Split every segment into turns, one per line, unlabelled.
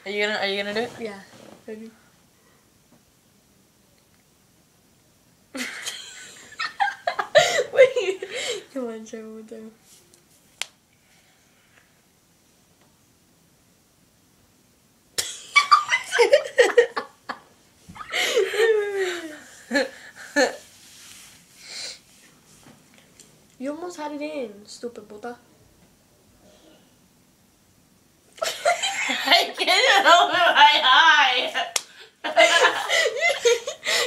Are you gonna do it?
Yeah. Ready? Wait. Come on, try one more time. You almost had it in, stupid puta.
I can't open my eye.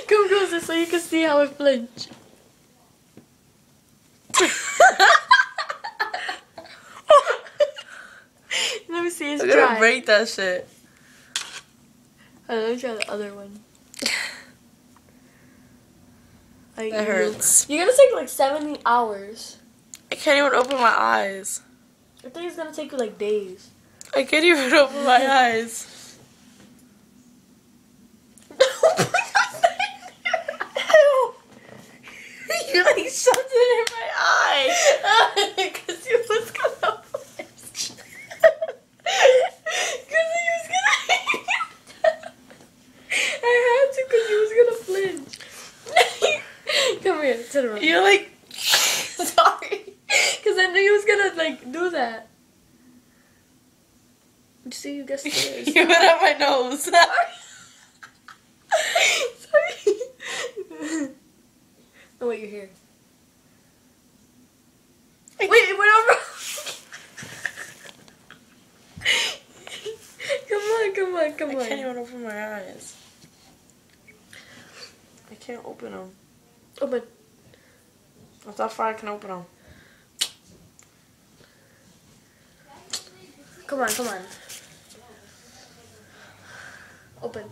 Come closer so you can see how I flinch. Let me see, it's
I'm
dry.
gonna break that shit.
Let me try the other one.
That hurts.
You're gonna take like 70 hours.
I can't even open my eyes.
I think it's gonna take you like days.
I can't even open my eyes. You like shoved it in my eye.
Because you was gonna flinch. Because you was gonna. I had to because you was gonna flinch. Come here, sit around.
You're like,
Sorry. Because I knew you was gonna like do that. You see, you guessed it.
you went up my nose.
Sorry. No, wait, you're here. Wait, it went over. Come on.
I can't even open my eyes. I can't open them.
Open.
That's how far I can open them.
Come on. Open.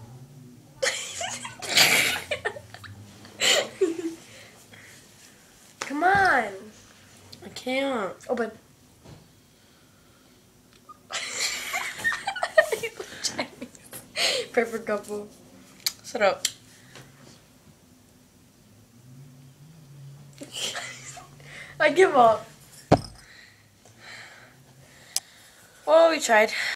Come on.
I can't.
Open. Perfect couple.
Sit up.
I give up.
Well, we tried.